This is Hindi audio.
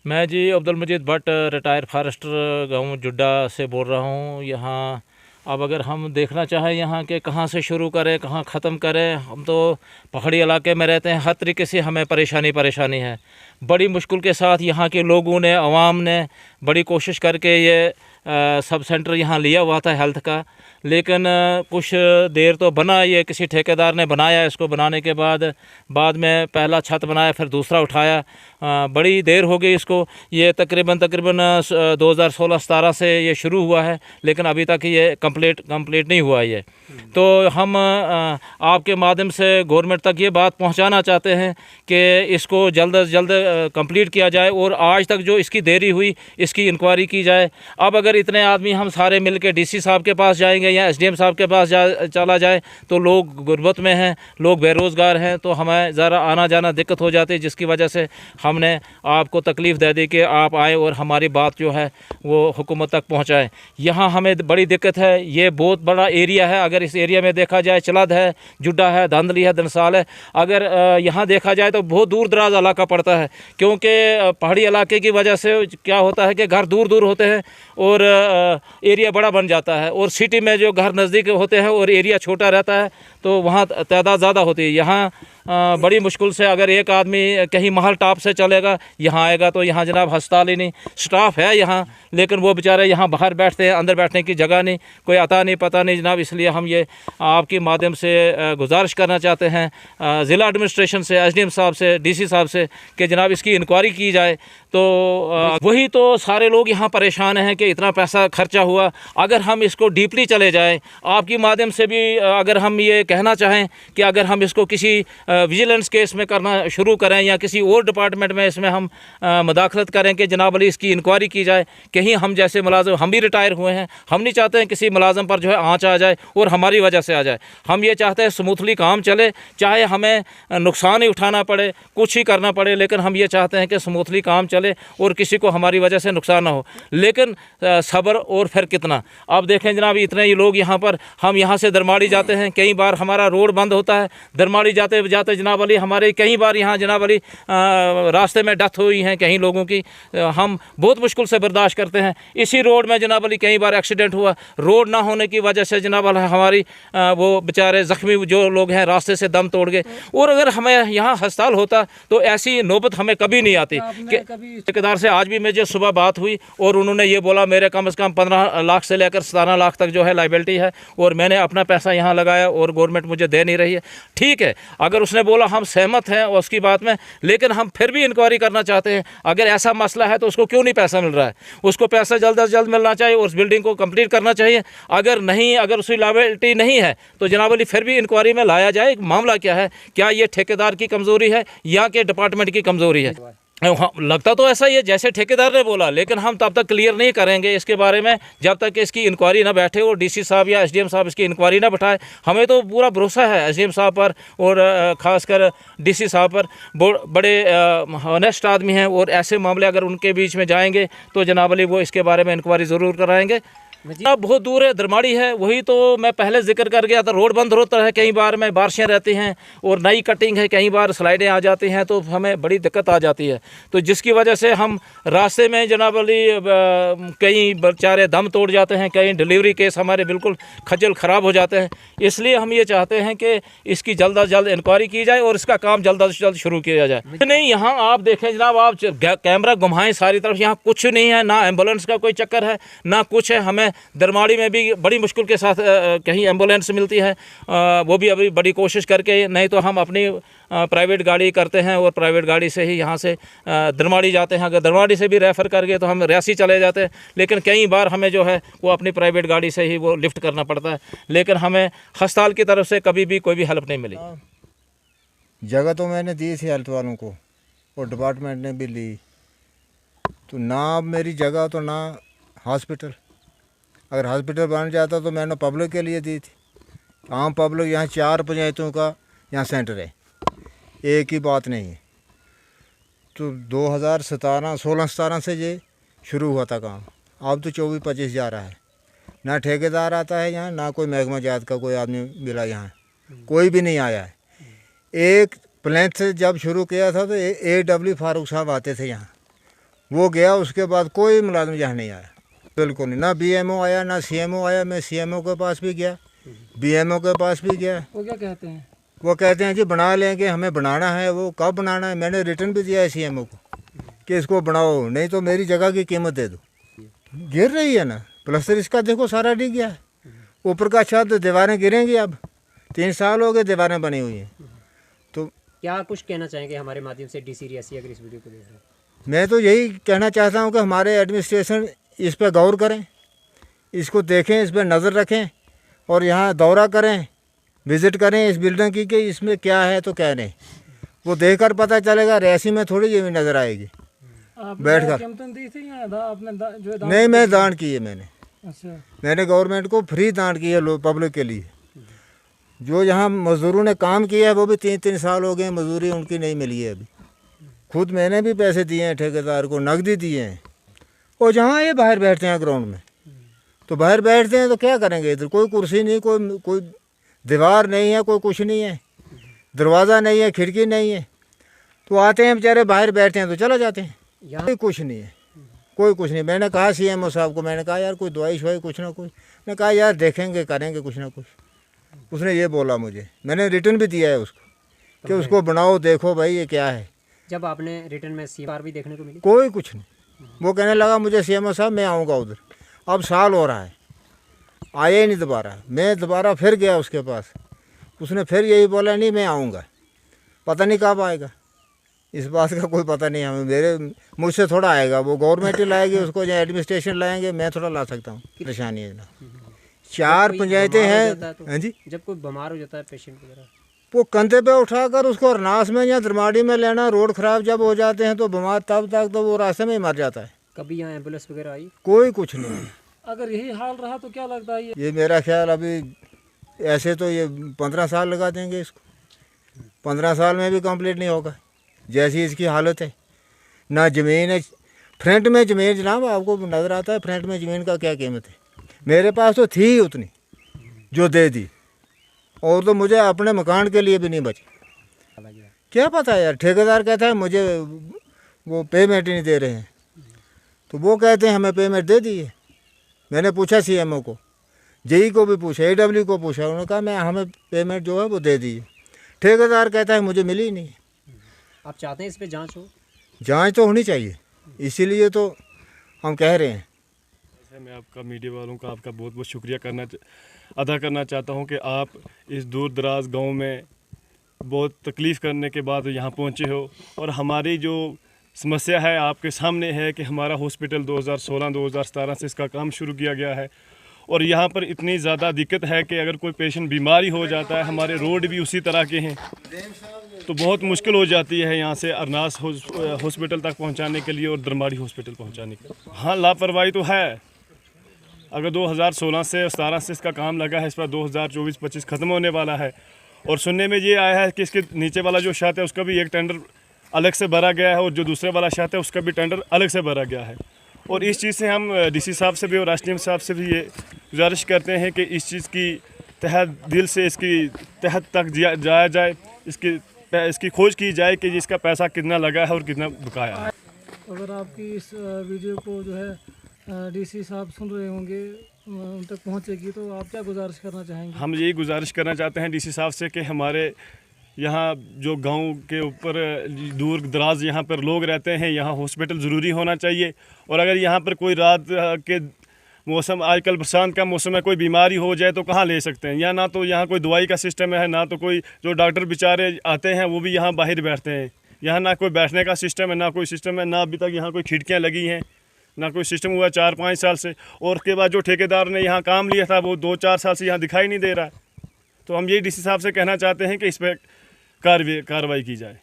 मैं जी अब्दुल मजीद भट्ट रिटायर फॉरेस्टर गाँव जुड्डा से बोल रहा हूँ। यहाँ अब अगर हम देखना चाहें यहाँ के कहाँ से शुरू करें कहाँ ख़त्म करें, हम तो पहाड़ी इलाके में रहते हैं, हर तरीके से हमें परेशानी है। बड़ी मुश्किल के साथ यहाँ के लोगों ने, अवाम ने बड़ी कोशिश करके ये सब सेंटर यहाँ लिया हुआ था हेल्थ का, लेकिन कुछ देर तो बना, ये किसी ठेकेदार ने बनाया। इसको बनाने के बाद में पहला छत बनाया, फिर दूसरा उठाया, बड़ी देर हो गई इसको। ये तकरीबन 2016-17 से ये शुरू हुआ है, लेकिन अभी तक ये कंप्लीट नहीं हुआ ये। तो हम आपके माध्यम से गवर्नमेंट तक ये बात पहुंचाना चाहते हैं कि इसको जल्द से जल्द कंप्लीट किया जाए, और आज तक जो इसकी देरी हुई इसकी इंक्वायरी की जाए। अब अगर इतने आदमी हम सारे मिल के डीसी साहब के पास जाएंगे या एसडीएम साहब के पास चला जाए तो लोग गुर्बत में हैं, लोग बेरोज़गार हैं, तो हमें ज़रा आना जाना दिक्कत हो जाती है, जिसकी वजह से हमने आपको तकलीफ़ दे दी कि आप आए और हमारी बात जो है वो हुकूमत तक पहुँचाएँ। यहाँ हमें बड़ी दिक्कत है, ये बहुत बड़ा एरिया है। अगर इस एरिया में देखा जाए, चलद है, जुड्डा है, धांधली है, धनसाल है, अगर यहाँ देखा जाए तो बहुत दूर दराज इलाका पड़ता है, क्योंकि पहाड़ी इलाके की वजह से क्या होता है कि घर दूर दूर होते हैं और एरिया बड़ा बन जाता है, और सिटी में जो घर नज़दीक होते हैं और एरिया छोटा रहता है तो वहाँ तादाद ज़्यादा होती है। यहाँ बड़ी मुश्किल से अगर एक आदमी कहीं महल टॉप से चलेगा यहाँ आएगा तो यहाँ जनाब अस्पताल ही नहीं, स्टाफ है यहाँ, लेकिन वो बेचारे यहाँ बाहर बैठते हैं, अंदर बैठने की जगह नहीं, कोई आता नहीं पता नहीं जनाब। इसलिए हम ये आपके माध्यम से गुजारिश करना चाहते हैं ज़िला एडमिनिस्ट्रेशन से, एसडीएम साहब से, डीसी साहब से कि जनाब इसकी इंक्वायरी की जाए। तो वही तो सारे लोग यहाँ परेशान हैं कि इतना पैसा खर्चा हुआ। अगर हम इसको डीपली चले जाएँ, आपके माध्यम से भी अगर हम ये कहना चाहें कि अगर हम इसको किसी विजिलेंस केस में करना शुरू करें या किसी और डिपार्टमेंट में इसमें हम मुदाखलत करें कि जनाब अली इसकी इंक्वायरी की जाए। कहीं हम जैसे मुलाजिम, हम भी रिटायर हुए हैं, हम नहीं चाहते हैं किसी मुलाजिम पर जो है आँच आ जाए और हमारी वजह से आ जाए। हम ये चाहते हैं स्मूथली काम चले, चाहे हमें नुकसान ही उठाना पड़े, कुछ ही करना पड़े, लेकिन हम ये चाहते हैं कि स्मूथली काम चले और किसी को हमारी वजह से नुकसान ना हो। लेकिन सब्र और फिर कितना। अब देखें जनाब, इतने ही लोग यहाँ पर, हम यहाँ से दरमाड़ी जाते हैं, कई बार हमारा रोड बंद होता है, दरमाड़ी जाते जाते जनाब अली हमारे कई बार यहाँ जनाब अली रास्ते में डेथ हुई हैं कई लोगों की। हम बहुत मुश्किल से बर्दाश्त करते हैं। इसी रोड में जनाब अली कई बार एक्सीडेंट हुआ, रोड ना होने की वजह से जनाब अली हमारी वो बेचारे ज़ख्मी जो लोग हैं रास्ते से दम तोड़ गए। और अगर हमें यहाँ अस्पताल होता तो ऐसी नौबत हमें कभी नहीं आती। ठेकेदार से आज भी मुझे सुबह बात हुई और उन्होंने ये बोला मेरे कम से कम 15 लाख से लेकर 17 लाख तक जो है लाइबिलिटी है, और मैंने अपना पैसा यहाँ लगाया और गवर्नमेंट मुझे दे नहीं रही है। ठीक है, अगर उसने बोला हम सहमत हैं उसकी बात में, लेकिन हम फिर भी इंक्वायरी करना चाहते हैं। अगर ऐसा मसला है तो उसको क्यों नहीं पैसा मिल रहा है? उसको पैसा जल्द से जल्द मिलना चाहिए और उस बिल्डिंग को कंप्लीट करना चाहिए। अगर नहीं, अगर उसकी लायबिलिटी नहीं है तो जनाब अली फिर भी इंक्वायरी में लाया जाए। मामला क्या है, क्या ये ठेकेदार की कमज़ोरी है या कि डिपार्टमेंट की कमज़ोरी है? हाँ, लगता तो ऐसा ही है जैसे ठेकेदार ने बोला, लेकिन हम तब तक क्लियर नहीं करेंगे इसके बारे में जब तक इसकी इंक्वायरी ना बैठे और डीसी साहब या एसडीएम साहब इसकी इंक्वायरी ना बैठाए। हमें तो पूरा भरोसा है एसडीएम साहब पर और ख़ासकर डीसी साहब पर, बड़े ऑनेस्ट आदमी हैं, और ऐसे मामले अगर उनके बीच में जाएंगे तो जनाब अली वो इसके बारे में इंक्वायरी ज़रूर कराएंगे। बहुत दूर है, दरमाड़ी है, वही तो मैं पहले जिक्र कर गया था। रोड बंद होता है, कई बार में बारिशें रहती हैं और नई कटिंग है, कई बार स्लाइडें आ जाती हैं, तो हमें बड़ी दिक्कत आ जाती है। तो जिसकी वजह से हम रास्ते में जनाब अली कई बेचारे दम तोड़ जाते हैं, कई डिलीवरी केस हमारे बिल्कुल खजल ख़राब हो जाते हैं। इसलिए हम ये चाहते हैं कि इसकी जल्द अज जल्द इंक्वायरी की जाए और इसका काम जल्द अज जल्द शुरू किया जाए। नहीं, यहाँ आप देखें जनाब, आप कैमरा घुमाएँ सारी तरफ, यहाँ कुछ नहीं है, ना एम्बुलेंस का कोई चक्कर है ना कुछ है। हमें दरमाड़ी में भी बड़ी मुश्किल के साथ कहीं एम्बुलेंस मिलती है, वो भी अभी बड़ी कोशिश करके, नहीं तो हम अपनी प्राइवेट गाड़ी करते हैं और प्राइवेट गाड़ी से ही यहाँ से दरमाड़ी जाते हैं। अगर दरमाड़ी से भी रेफ़र कर गए तो हम रियासी चले जाते हैं, लेकिन कई बार हमें जो है वो अपनी प्राइवेट गाड़ी से ही वो लिफ्ट करना पड़ता है, लेकिन हमें अस्पताल की तरफ से कभी भी कोई भी हेल्प नहीं मिली। जगह तो मैंने दी थी हेल्थ वालों को और डिपार्टमेंट ने भी ली, तो ना मेरी जगह तो ना हॉस्पिटल। अगर हॉस्पिटल बन जाता तो मैंने पब्लिक के लिए दी थी, आम पब्लिक। यहाँ 4 पंचायतों का यहाँ सेंटर है, एक ही बात नहीं है। तो 2016-17 से ये शुरू हुआ था काम, अब तो 24-25 जा रहा है। ना ठेकेदार आता है यहाँ, ना कोई महकमा जात का कोई आदमी मिला, यहाँ कोई भी नहीं आया है। एक प्लेंथ से जब शुरू किया था तो AW फारूक साहब आते थे यहाँ, वो गया, उसके बाद कोई मुलाजिम यहाँ नहीं आया, बिल्कुल नहीं। ना बीएमओ आया, ना सीएमओ आया। मैं सीएमओ के पास भी गया, बीएमओ के पास भी गया। वो क्या कहते हैं? वो कहते हैं जी बना लेंगे, हमें बनाना है। वो कब बनाना है? मैंने रिटर्न भी दिया है सीएमओ को कि इसको बनाओ, नहीं तो मेरी जगह की कीमत दे दो। गिर रही है ना, प्लास्टर इसका देखो सारा डिग गया है। ऊपर का छत, दीवारें गिरेंगी। अब 3 साल हो गए दीवारें बनी हुई हैं। तो क्या कुछ कहना चाहेंगे हमारे माध्यम से डीसी रियासी अगर इस वीडियो को देख रहे हैं? मैं तो यही कहना चाहता हूँ कि हमारे एडमिनिस्ट्रेशन इस पर गौर करें, इसको देखें, इस पर नज़र रखें और यहाँ दौरा करें, विज़िट करें इस बिल्डिंग की कि इसमें क्या है तो क्या नहीं। वो देखकर पता चलेगा, रैसी में थोड़ी ये नज़र आएगी बैठकर। कीमतें दी थी या आपने जो है नहीं, मैं दान की है मैंने। अच्छा, मैंने गवर्नमेंट को फ्री दान की है पब्लिक के लिए। जो यहाँ मज़दूरों ने काम किया है वो भी 3-3 साल हो गए, मजदूरी उनकी नहीं मिली है अभी। खुद मैंने भी पैसे दिए हैं ठेकेदार को, नकदी दिए हैं। और जहाँ ये बाहर बैठते हैं ग्राउंड में, तो बाहर बैठते हैं तो क्या करेंगे? इधर कोई कुर्सी नहीं, कोई दीवार नहीं है, कोई कुछ नहीं है, दरवाज़ा नहीं है, खिड़की नहीं है। तो आते हैं बेचारे, बाहर बैठते हैं तो चला जाते हैं। कोई कुछ नहीं है, कोई कुछ नहीं। मैंने कहा सीएमओ साहब को, मैंने कहा यार कोई दवाई शवाई कुछ ना कुछ। मैंने कहा यार देखेंगे, करेंगे कुछ ना कुछ। उसने ये बोला मुझे, मैंने रिटर्न भी दिया है उसको कि उसको बनाओ, देखो भाई ये क्या है। जब आपने रिटर्न में सीआर भी देखने को मिली? कोई कुछ नहीं। वो कहने लगा मुझे सीएमओ साहब मैं आऊँगा उधर। अब साल हो रहा है, आया ही नहीं दोबारा। मैं दोबारा फिर गया उसके पास, उसने फिर यही बोला नहीं मैं आऊँगा, पता नहीं कब आएगा। इस बात का कोई पता नहीं हमें, मेरे मुझसे थोड़ा आएगा। वो गवर्नमेंट ही लाएगी उसको, या एडमिनिस्ट्रेशन लाएंगे, मैं थोड़ा ला सकता हूँ। परेशानी है ना, 4 पंचायतें हैं। हाँ जी, जब कोई बीमार हो जाता है पेशेंट वगैरह, वो कंधे पे उठाकर उसको अरनास में या दरमाड़ी में लेना। रोड ख़राब जब हो जाते हैं तो बीमार तब तक तो वो रास्ते में ही मर जाता है। कभी यहाँ एम्बुलेंस वगैरह आई? कोई कुछ नहीं। अगर यही हाल रहा तो क्या लगता है ये मेरा ख्याल अभी ऐसे तो ये 15 साल लगा देंगे इसको। 15 साल में भी कंप्लीट नहीं होगा जैसी इसकी हालत है। ना ज़मीन है, फ्रंट में ज़मीन जनाब आपको नज़र आता है, फ्रंट में ज़मीन का क्या कीमत है। मेरे पास तो थी ही उतनी जो दे दी, और तो मुझे अपने मकान के लिए भी नहीं बची। क्या पता यार, ठेकेदार कहता है मुझे वो पेमेंट ही नहीं दे रहे हैं, तो वो कहते हैं हमें पेमेंट दे दी है। मैंने पूछा सीएमओ को, जेई को भी पूछा, एडब्ल्यू को पूछा, उन्होंने कहा मैं हमें पेमेंट जो है वो दे दी है। ठेकेदार कहता है मुझे मिली ही नहीं। आप चाहते हैं इस पे जांच हो? जांच तो होनी चाहिए, इसीलिए तो हम कह रहे हैं। मैं आपका मीडिया वालों का आपका बहुत बहुत शुक्रिया अदा करना चाहता हूं कि आप इस दूर दराज गांव में बहुत तकलीफ़ करने के बाद यहाँ पहुँचे हो, और हमारी जो समस्या है आपके सामने है कि हमारा हॉस्पिटल 2016-2017 से इसका काम शुरू किया गया है, और यहाँ पर इतनी ज़्यादा दिक्कत है कि अगर कोई पेशेंट बीमारी हो जाता है, हमारे रोड भी उसी तरह के हैं, तो बहुत मुश्किल हो जाती है यहाँ से अरनास हॉस्पिटल तक पहुँचाने के लिए और दरमाड़ी हॉस्पिटल पहुँचाने के लिए। हाँ, लापरवाही तो है। अगर 2016 से 17 से इसका काम लगा है, इस पर 2024-25 ख़त्म होने वाला है, और सुनने में ये आया है कि इसके नीचे वाला जो छत है उसका भी एक टेंडर अलग से भरा गया है, और जो दूसरे वाला छत है उसका भी टेंडर अलग से भरा गया है। और इस चीज़ से हम डीसी साहब से भी और राष्ट्रीय साहब से भी ये गुजारिश करते हैं कि इस चीज़ की तहत दिल से इसकी तहत तक जाया जाए, इसकी खोज की जाए कि इसका पैसा कितना लगा है और कितना बकाया है। अगर आपकी इस वीडियो को जो है डीसी साहब सुन रहे होंगे, उन तक पहुंचेगी, तो आप क्या गुजारिश करना चाहेंगे? हम यही गुजारिश करना चाहते हैं डीसी साहब से कि हमारे यहाँ जो गांव के ऊपर दूर दराज यहाँ पर लोग रहते हैं, यहाँ हॉस्पिटल ज़रूरी होना चाहिए। और अगर यहाँ पर कोई रात के मौसम, आजकल बरसात का मौसम है, कोई बीमारी हो जाए तो कहाँ ले सकते हैं? या ना तो यहाँ कोई दवाई का सिस्टम है, ना तो कोई जो डॉक्टर बेचारे आते हैं वो भी यहाँ बाहर बैठते हैं। यहाँ ना कोई बैठने का सिस्टम है, ना कोई सिस्टम है, ना अभी तक यहाँ कोई खिड़कियाँ लगी हैं, ना कोई सिस्टम हुआ 4-5 साल से। और उसके बाद जो ठेकेदार ने यहाँ काम लिया था वो 2-4 साल से यहाँ दिखाई नहीं दे रहा है। तो हम यही डीसी साहब से कहना चाहते हैं कि इस पर कार्रवाई की जाए।